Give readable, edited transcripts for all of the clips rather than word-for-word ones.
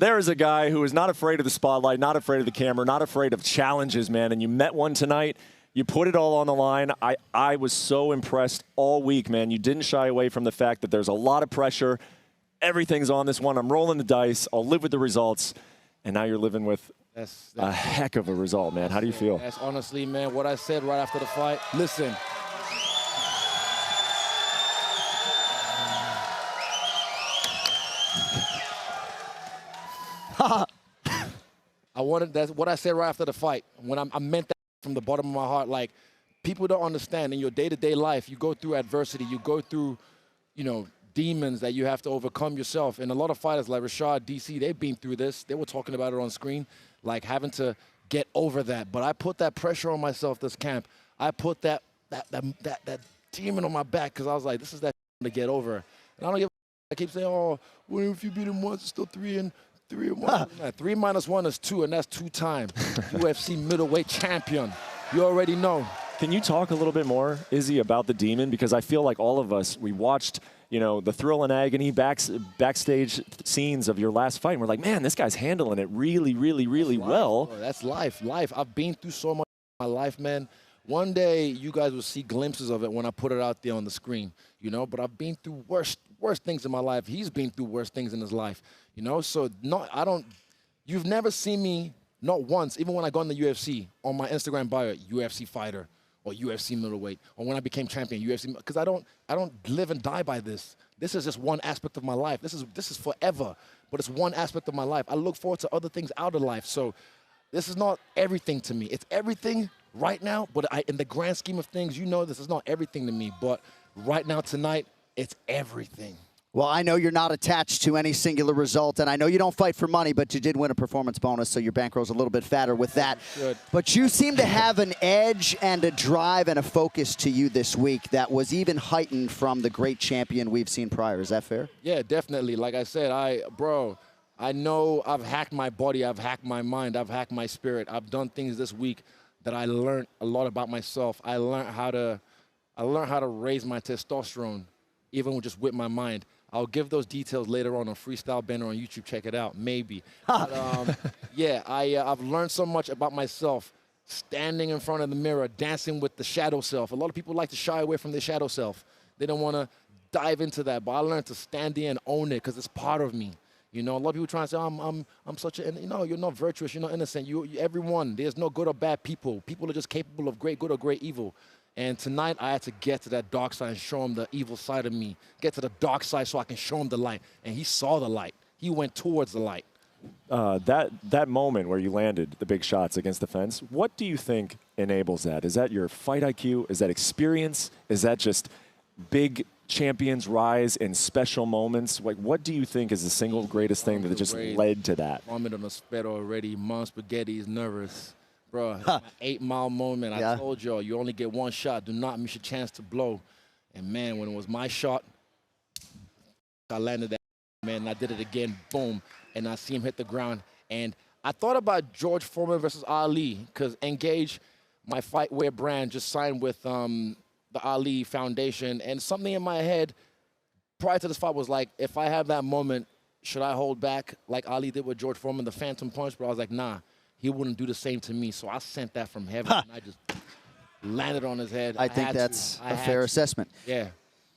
there is a guy who is not afraid of the spotlight, not afraid of the camera, not afraid of challenges, man. And you met one tonight. You put it all on the line. I was so impressed all week, man. You didn't shy away from the fact that there's a lot of pressure. Everything's on this one. I'm rolling the dice. I'll live with the results. And now you're living with a heck of a result, man. How do you feel? That's honestly, man, what I said right after the fight. Listen. That's what I said right after the fight. When I meant that from the bottom of my heart. Like, people don't understand in your day-to-day life, you go through adversity, you go through, you know, demons that you have to overcome yourself. And a lot of fighters like Rashad, DC, they've been through this. They were talking about it on screen, like having to get over that. But I put that pressure on myself this camp. I put that demon on my back because I was like, this is that to get over. And I don't give a I keep saying, oh, well, if you beat him once, it's still 3-1. 3 minus 1 is 2, and that's 2-time UFC middleweight champion. You already know. Can you talk a little bit more, Izzy, about the demon? Because I feel like all of us, we watched, you know, the thrill and agony backstage scenes of your last fight, and we're like, man, this guy's handling it really, really, really well. Bro, that's life. I've been through so much in my life, man. One day, you guys will see glimpses of it when I put it out there on the screen, you know. But I've been through worse things in my life. He's been through worse things in his life, you know. So you've never seen me, not once, even when I got in the UFC, on my Instagram bio, UFC fighter or UFC middleweight, or when I became champion, UFC, because I don't live and die by this. This is just one aspect of my life. This is forever, but it's one aspect of my life. I look forward to other things out of life. So this is not everything to me. It's everything right now, but in the grand scheme of things, you know, this is not everything to me. But right now, tonight, it's everything. Well, I know you're not attached to any singular result, and I know you don't fight for money, but you did win a performance bonus, so your bankroll's a little bit fatter with that. Good. But you seem to have an edge and a drive and a focus to you this week that was even heightened from the great champion we've seen prior. Is that fair? Yeah, definitely. Like I said, I know I've hacked my body, I've hacked my mind, I've hacked my spirit. I've done things this week that I learned a lot about myself. I learned how to raise my testosterone, even just with my mind. I'll give those details later on Freestyle Banner on YouTube. Check it out, maybe. But, yeah, I've learned so much about myself, standing in front of the mirror, dancing with the shadow self. A lot of people like to shy away from their shadow self. They don't want to dive into that, but I learned to stand there and own it because it's part of me. You know, a lot of people try to say, I'm such a, you know, you're not virtuous, you're not innocent. Everyone, there's no good or bad people. People are just capable of great good or great evil. And tonight, I had to get to that dark side and show him the evil side of me. Get to the dark side so I can show him the light. And he saw the light. He went towards the light. That moment where you landed the big shots against the fence, what do you think enables that? Is that your fight IQ? Is that experience? Is that just big champions rise in special moments? Like, what do you think is the single greatest thing that just led to that? Vomit on a sped already. Mom Spaghetti is nervous. Bro, my 8-mile moment. I told y'all, you only get one shot. Do not miss your chance to blow. And, man, when it was my shot, I landed that, man, and I did it again, boom. And I see him hit the ground. And I thought about George Foreman versus Ali because Engage, my fightwear brand, just signed with the Ali Foundation. And something in my head prior to this fight was like, if I have that moment, should I hold back like Ali did with George Foreman, the Phantom Punch? But I was like, nah. He wouldn't do the same to me, so I sent that from heaven, and I just landed on his head. I think that's a fair assessment. Yeah.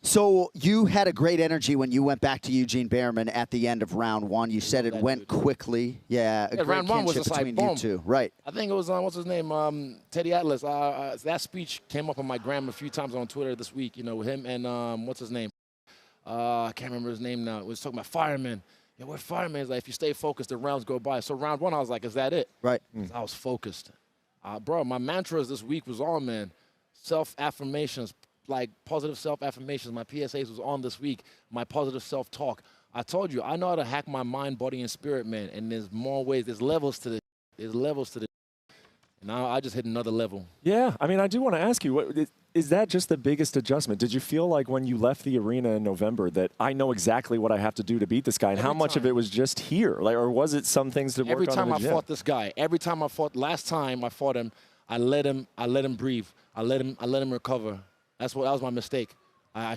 So you had a great energy when you went back to Eugene Behrman at the end of round 1. You said it went quickly. Yeah, a great round 1 was just between like, boom. you two. Right. I think it was, what's his name, Teddy Atlas. That speech came up on my gram a few times on Twitter this week, you know, with him and what's his name? I can't remember his name now. It was talking about firemen. Yeah, we're firemen. It's like, if you stay focused, the rounds go by. So round 1, I was like, is that it? Right. I was focused. Bro, my mantras this week was on, man. Self-affirmations, like positive self-affirmations. My PSAs was on this week. My positive self-talk. I told you, I know how to hack my mind, body, and spirit, man. And there's more ways. There's levels to this. There's levels to this. And now I just hit another level. Yeah, I mean, I do want to ask you, is that just the biggest adjustment? Did you feel like when you left the arena in November that I know exactly what I have to do to beat this guy, and how much of it was just here? Like, or was it some things to work on in the gym? Every time I fought this guy, every time I fought, last time I fought him, I let him breathe. I let him recover. That was my mistake. I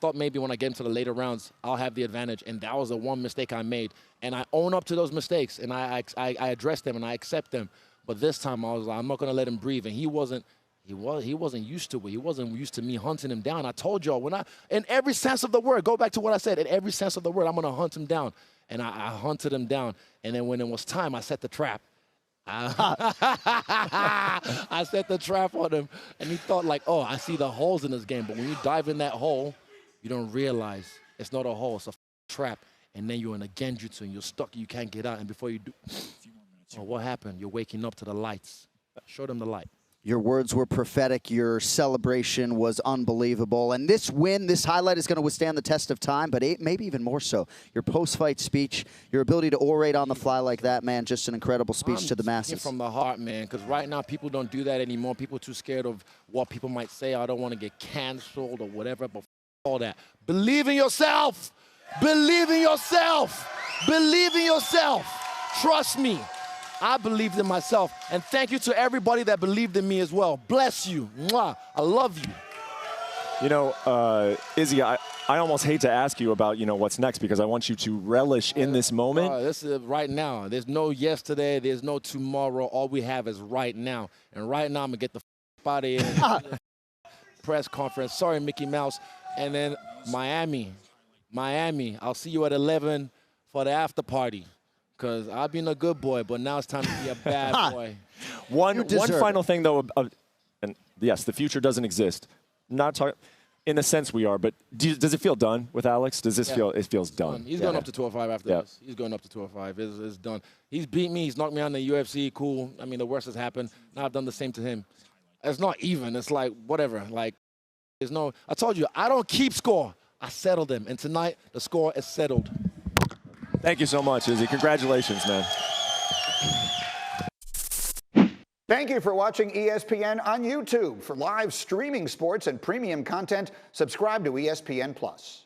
thought maybe when I get into the later rounds, I'll have the advantage, and that was the one mistake I made. And I own up to those mistakes, and I address them, and I accept them. But this time, I was like, I'm not going to let him breathe. And he wasn't used to it. He wasn't used to me hunting him down. I told y'all, in every sense of the word, go back to what I said, in every sense of the word, I'm going to hunt him down. And I hunted him down. And then when it was time, I set the trap. I set the trap on him, and he thought like, oh, I see the holes in this game. But when you dive in that hole, you don't realize it's not a hole, it's a trap. And then you're in a genjutsu, and you're stuck, you can't get out. And before you do, oh, what happened? You're waking up to the lights. Show them the light. Your words were prophetic. Your celebration was unbelievable. And this win, this highlight is going to withstand the test of time, but maybe even more so. Your post-fight speech, your ability to orate on the fly like that, man, just an incredible speech to the masses. From the heart, man, because right now people don't do that anymore. People are too scared of what people might say. I don't want to get canceled or whatever, but all that. Believe in yourself. Believe in yourself. Believe in yourself. Trust me. I believed in myself. And thank you to everybody that believed in me as well. Bless you. Mwah. I love you. You know, Izzy, I almost hate to ask you about, what's next, because I want you to relish in this moment. This is right now. There's no yesterday. There's no tomorrow. All we have is right now. And right now, I'm going to get the out of here. Press conference. Sorry, Mickey Mouse. And then Miami. I'll see you at 11 for the after party. Because I've been a good boy, but now it's time to be a bad boy. One final thing, though, and yes, the future doesn't exist. Not talking in the sense we are, but does it feel done with Alex? Does this feel? It feels done. He's going up to 205 after this. He's going up to 205. It's done. He's beat me. He's knocked me out in the UFC. Cool. I mean, the worst has happened. Now I've done the same to him. It's not even. It's like whatever. Like there's no. I told you I don't keep score. I settle them, and tonight the score is settled. Thank you so much, Izzy. Congratulations, man. Thank you for watching ESPN on YouTube. For live streaming sports and premium content, subscribe to ESPN+.